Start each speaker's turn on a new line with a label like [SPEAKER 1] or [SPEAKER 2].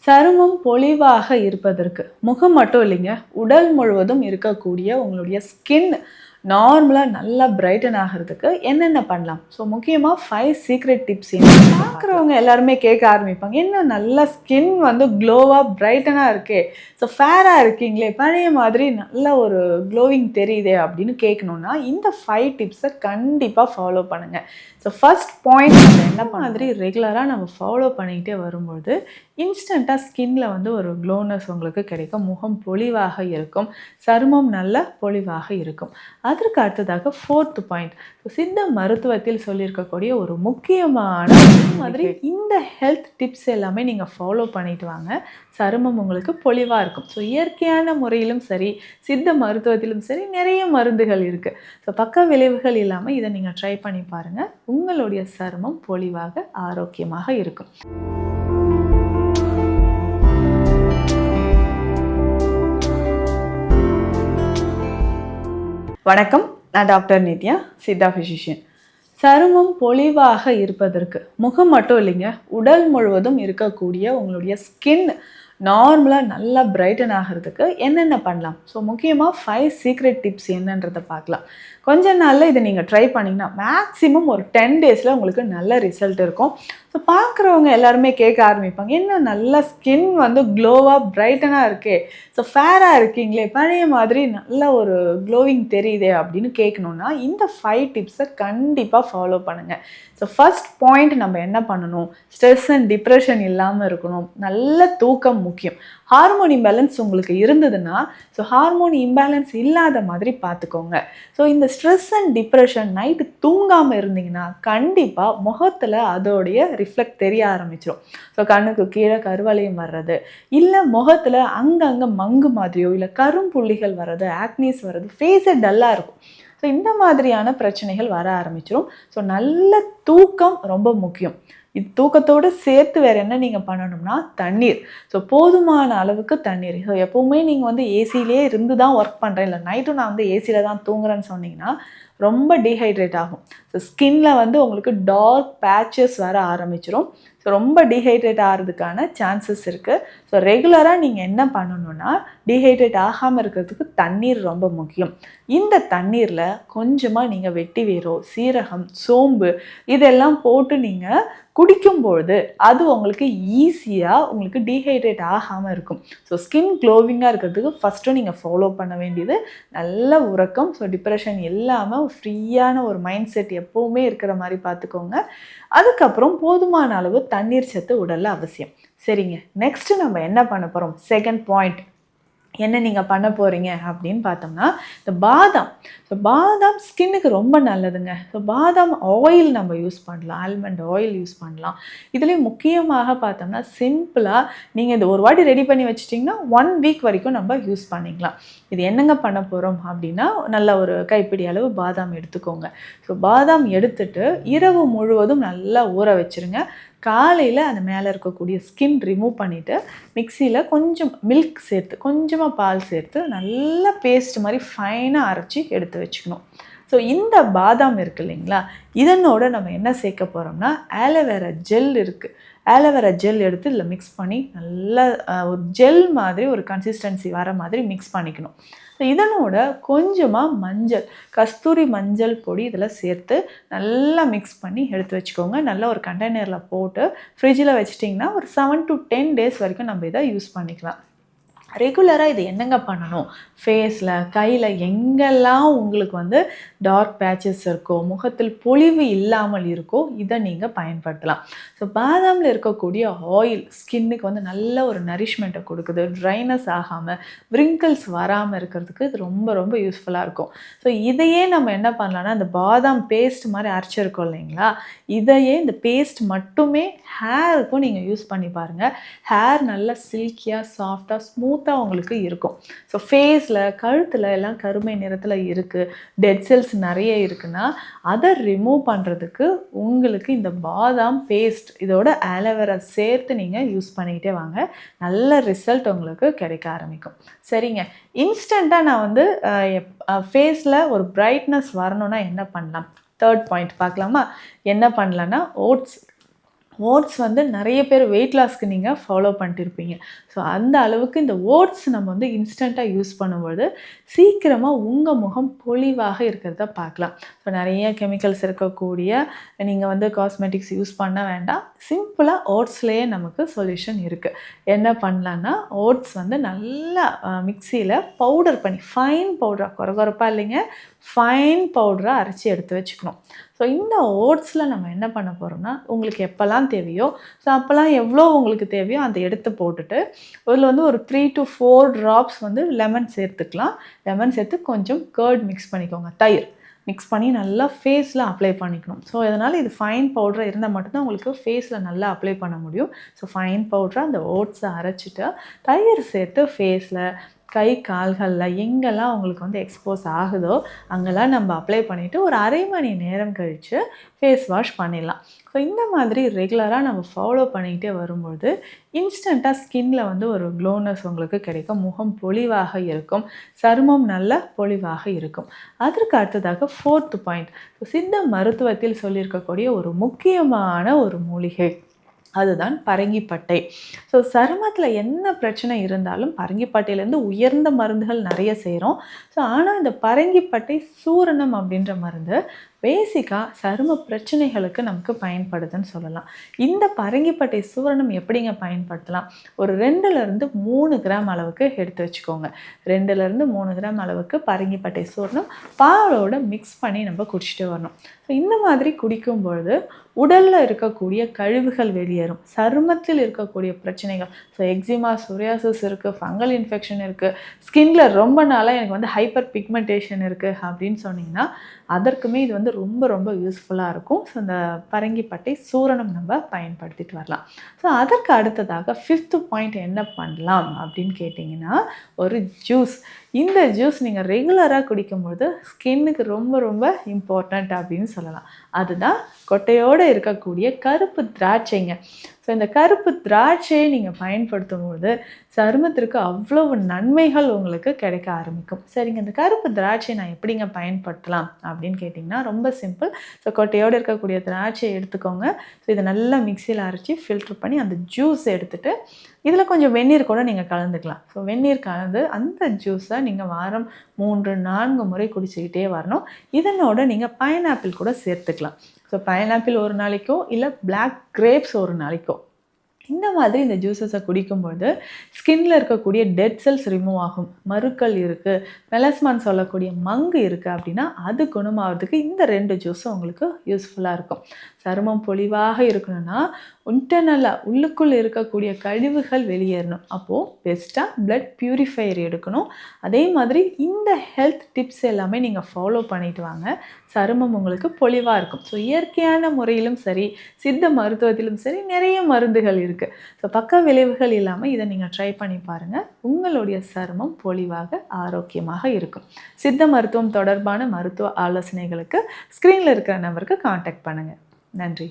[SPEAKER 1] சருமம் பொலிவாக இருப்பதற்கு முகம் மட்டும் இல்லைங்க, உடல் முழுவதும் இருக்கக்கூடிய உங்களுடைய ஸ்கின் நார்மலாக நல்லா பிரைட்டன் ஆகிறதுக்கு என்னென்ன பண்ணலாம்? ஸோ முக்கியமாக 5 சீக்ரெட் டிப்ஸ் பார்க்குறவங்க எல்லாருமே கேட்க ஆரம்பிப்பாங்க, என்ன நல்லா ஸ்கின் வந்து க்ளோவாக பிரைட்டனாக இருக்கே, ஸோ ஃபேராக இருக்கீங்களே, பழைய மாதிரி நல்ல ஒரு க்ளோவிங் தெரியுதே அப்படின்னு கேட்கணுன்னா இந்த 5 டிப்ஸை கண்டிப்பாக ஃபாலோ பண்ணுங்கள். ஸோ ஃபர்ஸ்ட் பாயிண்ட் நம்ம என்ன மாதிரி ரெகுலராக நம்ம ஃபாலோ பண்ணிக்கிட்டே வரும்பொழுது இன்ஸ்டண்ட்டாக ஸ்கின்ல வந்து ஒரு க்ளோனஸ் உங்களுக்கு கிடைக்கும், முகம் பொலிவாக இருக்கும், சருமம் நல்ல பொலிவாக இருக்கும். அதற்கு அடுத்ததாக 4th பாயிண்ட், சித்த மருத்துவத்தில் சொல்லியிருக்கக்கூடிய ஒரு முக்கியமான மாதிரி இந்த ஹெல்த் டிப்ஸ் எல்லாமே நீங்கள் ஃபாலோ பண்ணிட்டு வாங்க, சருமம் உங்களுக்கு பொலிவாக இருக்கும். ஸோ இயற்கையான முறையிலும் சரி, சித்த மருத்துவத்திலும் சரி நிறைய மருந்துகள் இருக்குது. ஸோ பக்க விளைவுகள் இல்லாமல் இதை நீங்கள் ட்ரை பண்ணி பாருங்கள், உங்களுடைய சருமம் பொலிவாக ஆரோக்கியமாக இருக்கும். வணக்கம், நான் டாக்டர் நித்யா, சித்தா ஃபிசிஷியன். சருமம் பொலிவாக இருப்பதற்கு முகம் மட்டும் இல்லைங்க, உடல் முழுவதும் இருக்கக்கூடிய உங்களுடைய ஸ்கின் நார்மலாக நல்லா பிரைட்டன் ஆகிறதுக்கு என்னென்ன பண்ணலாம்? ஸோ முக்கியமாக 5 சீக்ரெட் டிப்ஸ் என்னன்றதை பார்க்கலாம். கொஞ்ச நாளில் இதை நீங்கள் ட்ரை பண்ணிங்கன்னா மேக்ஸிமம் ஒரு 10 டேஸில் உங்களுக்கு நல்ல ரிசல்ட் இருக்கும். ஸோ பார்க்குறவங்க எல்லாருமே கேட்க ஆரம்பிப்பாங்க, என்ன நல்லா ஸ்கின் வந்து க்ளோவாக பிரைட்டனாக இருக்கே, ஸோ ஃபேராக இருக்கீங்களே, பழைய மாதிரி நல்ல ஒரு க்ளோவிங் தெரியுதே அப்படின்னு கேட்கணுன்னா இந்த 5 டிப்ஸை கண்டிப்பாக ஃபாலோ பண்ணுங்கள். ஸோ ஃபர்ஸ்ட் பாயிண்ட், நம்ம என்ன பண்ணணும்? ஸ்ட்ரெஸ் அண்ட் டிப்ரெஷன் இல்லாமல் இருக்கணும், நல்ல தூக்கம் முக்கியம். ஹார்மோன் இம்பேலன்ஸ் உங்களுக்கு இருந்ததுன்னா, ஸோ ஹார்மோன் இம்பேலன்ஸ் இல்லாத மாதிரி பார்த்துக்கோங்க. ஸோ இந்த ஸ்ட்ரெஸ் அண்ட் டிப்ரெஷன் நைட்டு தூங்காமல் இருந்தீங்கன்னா கண்டிப்பாக முகத்தில் அதோடைய ரிஃப்ளெக்ட் தெரிய ஆரம்பிச்சிடும். ஸோ கண்ணுக்கு கீழே கருவளையம் வர்றது, இல்லை முகத்தில் அங்கங்கே மங்கு மாதிரியோ, இல்லை கரும்புள்ளிகள் வர்றது, ஆக்னிஸ் வர்றது, ஃபேஸே டல்லாக இருக்கும். ஸோ இந்த மாதிரியான பிரச்சனைகள் வர ஆரம்பிச்சிடும். ஸோ நல்ல தூக்கம் ரொம்ப முக்கியம். இது தூக்கத்தோடு சேர்த்து வேறு என்ன நீங்கள் பண்ணணும்னா தண்ணீர். ஸோ போதுமான அளவுக்கு தண்ணீர். ஸோ எப்போவுமே நீங்கள் வந்து ஏசியிலே இருந்து தான் ஒர்க் பண்ணுறேன், இல்லை நைட்டும் நான் வந்து ஏசியில் தான் தூங்குறேன்னு சொன்னீங்கன்னா ரொம்ப டீஹைட்ரேட் ஆகும். ஸோ ஸ்கின்ல வந்து உங்களுக்கு டார்க் பேச்சஸ் வர ஆரம்பிச்சிடும். ஸோ ரொம்ப டீஹைட்ரேட் ஆகிறதுக்கான சான்சஸ் இருக்குது. ஸோ ரெகுலராக நீங்கள் என்ன பண்ணணுன்னா, டீஹைட்ரேட் ஆகாமல் இருக்கிறதுக்கு தண்ணீர் ரொம்ப முக்கியம். இந்த தண்ணீரில் கொஞ்சமாக நீங்கள் வெட்டி வேரோ, சீரகம், சோம்பு இதெல்லாம் போட்டு நீங்கள் குடிக்கும்பொழுது அது உங்களுக்கு ஈஸியாக உங்களுக்கு டீஹைட்ரேட் ஆகாமல் இருக்கும். ஸோ ஸ்கின் க்ளோவிங்காக இருக்கிறதுக்கு ஃபஸ்ட்டு நீங்கள் ஃபாலோ பண்ண வேண்டியது நல்ல உறக்கம். ஸோ டிப்ரெஷன் இல்லாமல் ஃப்ரீயான ஒரு மைண்ட் செட் எப்போவுமே இருக்கிற மாதிரி பார்த்துக்கோங்க. அதுக்கப்புறம் போதுமான அளவு தண்ணீர் சத்து உடலில் அவசியம். சரிங்க, நெக்ஸ்ட்டு நம்ம என்ன பண்ண போகிறோம்? செகண்ட் பாயிண்ட் என்ன நீங்கள் பண்ண போகிறீங்க அப்படின்னு பார்த்தோம்னா, இந்த பாதாம். ஸோ பாதாம் ஸ்கின்னுக்கு ரொம்ப நல்லதுங்க. ஸோ பாதாம் ஆயில் நம்ம யூஸ் பண்ணலாம், ஆல்மண்ட் ஆயில் யூஸ் பண்ணலாம். இதுலேயும் முக்கியமாக பார்த்தோம்னா சிம்பிளாக நீங்கள் இது ஒரு வாட்டி ரெடி பண்ணி வச்சிட்டிங்கன்னா 1 வீக் வரைக்கும் நம்ம யூஸ் பண்ணிக்கலாம். இது என்னங்க பண்ண போகிறோம் அப்படின்னா, நல்ல ஒரு கைப்பிடி அளவு பாதாம் எடுத்துக்கோங்க. ஸோ பாதாம் எடுத்துட்டு இரவு முழுவதும் நல்லா ஊற வச்சுருங்க. காலையில் அந்த மேலே இருக்கக்கூடிய ஸ்கின் ரிமூவ் பண்ணிவிட்டு மிக்சியில் கொஞ்சம் மில்க் சேர்த்து, கொஞ்சமாக பால் சேர்த்து நல்லா பேஸ்ட் மாதிரி ஃபைனாக அரைச்சி எடுத்து வச்சுக்கணும். ஸோ இந்த பாதாம் இருக்குது இல்லைங்களா, இதனோட நம்ம என்ன சேர்க்க போகிறோம்னா ஆலோவேரா ஜெல் இருக்குது. ஆலோவேரா ஜெல் எடுத்து இதில் மிக்ஸ் பண்ணி நல்லா ஒரு ஜெல் மாதிரி ஒரு கன்சிஸ்டன்சி வர மாதிரி மிக்ஸ் பண்ணிக்கணும். ஸோ இதனோட கொஞ்சமாக மஞ்சள், கஸ்தூரி மஞ்சள் பொடி இதில் சேர்த்து நல்லா மிக்ஸ் பண்ணி எடுத்து வச்சுக்கோங்க. நல்லா ஒரு கண்டெய்னரில் போட்டு ஃப்ரிட்ஜில் வச்சிட்டிங்கன்னா ஒரு 7 to 10 டேஸ் வரைக்கும் நம்ம இதை யூஸ் பண்ணிக்கலாம். ரெகுலராக இது என்னங்க பண்ணணும்? ஃபேஸில், கையில் எங்கெல்லாம் உங்களுக்கு வந்து டார்க் பேச்சஸ் இருக்கோ, முகத்தில் பொலிவு இல்லாமல் இருக்கோ, இதை நீங்கள் பயன்படுத்தலாம். ஸோ பாதாமில் இருக்கக்கூடிய ஆயில் ஸ்கின்னுக்கு வந்து நல்ல ஒரு நரிஷ்மெண்ட்டை கொடுக்குது. ட்ரைனஸ் ஆகாமல், விரிங்கிள்ஸ் வராமல் இருக்கிறதுக்கு இது ரொம்ப ரொம்ப யூஸ்ஃபுல்லாக இருக்கும். ஸோ இதையே நம்ம என்ன பண்ணலான்னா, இந்த பாதாம் பேஸ்ட் மாதிரி அரைச்சிருக்கோம் இல்லைங்களா, இதையே இந்த பேஸ்ட் மட்டுமே ஹேருக்கும் நீங்கள் யூஸ் பண்ணி பாருங்கள். ஹேர் நல்லா சில்கியாக, சாஃப்டாக, ஸ்மூத்தாக உங்களுக்கு இருக்கும். ஸோ ஃபேஸில், கழுத்தில் எல்லாம் கருமை நிறத்தில் இருக்குது, டெட் செல்ஸ் நிறைய இருக்குன்னா அதை ரிமூவ் பண்ணுறதுக்கு உங்களுக்கு இந்த பாதாம் பேஸ்ட் இதோட ஆலோவேரா சேர்த்து நீங்கள் யூஸ் பண்ணிக்கிட்டே வாங்க, நல்ல ரிசல்ட் உங்களுக்கு கிடைக்க ஆரம்பிக்கும். சரிங்க, இன்ஸ்டண்ட்டாக நான் வந்து ஃபேஸில் ஒரு பிரைட்னஸ் வரணும்னா என்ன பண்ணலாம்? தேர்ட் பாயிண்ட் பார்க்கலாமா? என்ன பண்ணலான்னா ஓட்ஸ் வந்து நிறைய பேர் வெயிட் லாஸ்க்கு நீங்கள் ஃபாலோ பண்ணிட்டு இருப்பீங்க. ஸோ அந்த அளவுக்கு இந்த ஓட்ஸ் நம்ம வந்து இன்ஸ்டண்ட்டாக யூஸ் பண்ணும்பொழுது சீக்கிரமாக உங்கள் முகம் பொலிவாக இருக்கிறத பார்க்கலாம். ஸோ நிறைய கெமிக்கல்ஸ் இருக்கக்கூடிய நீங்கள் வந்து காஸ்மெட்டிக்ஸ் யூஸ் பண்ண வேண்டாம். சிம்பிளாக ஓட்ஸ்லேயே நமக்கு சொல்யூஷன் இருக்குது. என்ன பண்ணலான்னா, ஓட்ஸ் வந்து நல்லா மிக்சியில் பவுடர் பண்ணி ஃபைன் பவுடராக, கொரகொரப்பாக இல்லைங்க, ஃபைன் பவுடராக அரைச்சி எடுத்து வச்சுக்கணும். ஸோ இந்த ஓட்ஸில் நம்ம என்ன பண்ண போகிறோம்னா, உங்களுக்கு எப்போல்லாம் தேவையோ, ஸோ அப்போல்லாம் எவ்வளோ உங்களுக்கு தேவையோ அந்த எடுத்து போட்டுட்டு, அதில் வந்து ஒரு 3 to 4 ட்ராப்ஸ் வந்து லெமன் சேர்த்துக்கலாம். லெமன் சேர்த்து கொஞ்சம் கர்ட் மிக்ஸ் பண்ணிக்கோங்க, தயிர் மிக்ஸ் பண்ணி நல்லா ஃபேஸில் அப்ளை பண்ணிக்கணும். ஸோ இதனால் இது ஃபைன் பவுடராக இருந்தால் மட்டும்தான் உங்களுக்கு ஃபேஸில் நல்லா அப்ளை பண்ண முடியும். ஸோ ஃபைன் பவுடராக அந்த ஓட்ஸை அரைச்சிட்டு தயிர் சேர்த்து ஃபேஸில், கை கால்களில் எங்கெல்லாம் உங்களுக்கு வந்து எக்ஸ்போஸ் ஆகுதோ அங்கெல்லாம் நம்ம அப்ளை பண்ணிவிட்டு ஒரு அரை மணி நேரம் கழித்து ஃபேஸ் வாஷ் பண்ணிடலாம். ஸோ இந்த மாதிரி ரெகுலராக நம்ம ஃபாலோ பண்ணிக்கிட்டே வரும்போது இன்ஸ்டண்ட்டாக ஸ்கின்னில் வந்து ஒரு க்ளோனஸ் உங்களுக்கு கிடைக்கும். முகம் பொலிவாக இருக்கும், சருமம் நல்ல பொலிவாக இருக்கும். அதற்கு அடுத்ததாக 4th பாயிண்ட், சித்த மருத்துவத்தில் சொல்லியிருக்கக்கூடிய ஒரு முக்கியமான ஒரு மூலிகை, அதுதான் பரங்கிப்பட்டை. ஸோ சருமத்தில் என்ன பிரச்சனை இருந்தாலும் பரங்கிப்பட்டையிலேருந்து உயர்ந்த மருந்துகள் நிறைய செய்கிறோம். ஸோ ஆனால் இந்த பரங்கிப்பட்டை சூரணம் அப்படின்ற மருந்து பேசிக்காக சரும பிரச்சனைகளுக்கு நமக்கு பயன்படுதுன்னு சொல்லலாம். இந்த பரங்கிப்பட்டை சூரணம் எப்படிங்க பயன்படுத்தலாம்? ஒரு 2லேருந்து 3 கிராம் அளவுக்கு எடுத்து வச்சுக்கோங்க. 2லேருந்து 3 கிராம் அளவுக்கு பரங்கிப்பட்டை சூரணம் பாலோட மிக்ஸ் பண்ணி நம்ம குடிச்சிட்டு வரணும். ஸோ இந்த மாதிரி குடிக்கும்பொழுது உடலில் இருக்கக்கூடிய கழிவுகள் வெளியேறும். சருமத்தில் இருக்கக்கூடிய பிரச்சனைகள், ஸோ எக்ஸிமா, சொரியாசிஸ் இருக்குது, ஃபங்கல் இன்ஃபெக்ஷன் இருக்குது, ஸ்கின்ல ரொம்ப நாளாக எனக்கு வந்து ஹைப்பர் பிக்மெண்டேஷன் இருக்குது அப்படின்னு சொன்னிங்கன்னா அதற்குமே இது வந்து ரொம்ப ரொம்ப யூஸ்ஃபுல்லாக இருக்கும். ஸோ இந்த பரங்கிப்பட்டை சூரணம் நம்ம பயன்படுத்திட்டு வரலாம். ஸோ அதற்கு அடுத்ததாக 5th பாயிண்ட் என்ன பண்ணலாம் அப்படின்னு கேட்டிங்கன்னா, ஒரு ஜூஸ். இந்த ஜூஸ் நீங்கள் ரெகுலராக குடிக்கும்பொழுது ஸ்கின்னுக்கு ரொம்ப ரொம்ப இம்பார்ட்டண்ட் அப்படின்னு சொல்லலாம். அதுதான் கொட்டையோடு இருக்கக்கூடிய கருப்பு திராட்சைங்க. ஸோ இந்த கருப்பு திராட்சையை நீங்கள் பயன்படுத்தும்போது சருமத்திற்கு அவ்வளவு நன்மைகள் உங்களுக்கு கிடைக்க ஆரம்பிக்கும். சரிங்க, இந்த கருப்பு திராட்சையை நான் எப்படிங்க பயன்படுத்தலாம் அப்படின்னு கேட்டிங்கன்னா ரொம்ப சிம்பிள். ஸோ கொட்டையோடு இருக்கக்கூடிய திராட்சையை எடுத்துக்கோங்க. ஸோ இதை நல்லா மிக்சியில் அரைச்சி ஃபில்ட்ரு பண்ணி அந்த ஜூஸ் எடுத்துகிட்டு இதில் கொஞ்சம் வெந்நீர் கூட நீங்கள் கலந்துக்கலாம். ஸோ வெந்நீர் கலந்து அந்த ஜூஸை நீங்கள் வாரம் 3-4 முறை குடிச்சிக்கிட்டே வரணும். இதனோட நீங்கள் பைனாப்பிள் கூட சேர்த்துக்கலாம். ஸோ பைனாப்பிள் ஒரு நாளைக்கோ இல்லை பிளாக் கிரேப்ஸ் ஒரு நாளைக்கோ, இந்த மாதிரி இந்த ஜூஸஸை குடிக்கும்போது ஸ்கின்னில் இருக்கக்கூடிய டெட் செல்ஸ் ரிமூவ் ஆகும். மருக்கள் இருக்குது, மெலஸ்மான் சொல்லக்கூடிய மங்கு இருக்குது அப்படின்னா அது குணமாகிறதுக்கு இந்த 2 ஜூஸும் உங்களுக்கு யூஸ்ஃபுல்லாக இருக்கும். சருமம் பொலிவாக இருக்கணும்னா இன்டர்னலாக உள்ளுக்குள் இருக்கக்கூடிய கழிவுகள் வெளியேறணும். அப்போது பெஸ்ட்டாக பிளட் பியூரிஃபையர் எடுக்கணும். அதே மாதிரி இந்த ஹெல்த் டிப்ஸ் எல்லாமே நீங்கள் ஃபாலோ பண்ணிட்டு வாங்க. சருமம் உங்களுக்கு பொலிவாக இருக்கும். ஸோ இயற்கையான முறையிலும் சரி, சித்த மருத்துவத்திலும் சரி நிறைய மருந்துகள் இருக்குது. ஸோ பக்க விளைவுகள் இல்லாமல் இதை நீங்கள் ட்ரை பண்ணி பாருங்கள். உங்களுடைய சருமம் பொலிவாக ஆரோக்கியமாக இருக்கும். சித்த மருத்துவம் தொடர்பான மருத்துவ ஆலோசனைகளுக்கு ஸ்க்ரீனில் இருக்கிற நம்பருக்கு காண்டாக்ட் பண்ணுங்கள். நன்றி.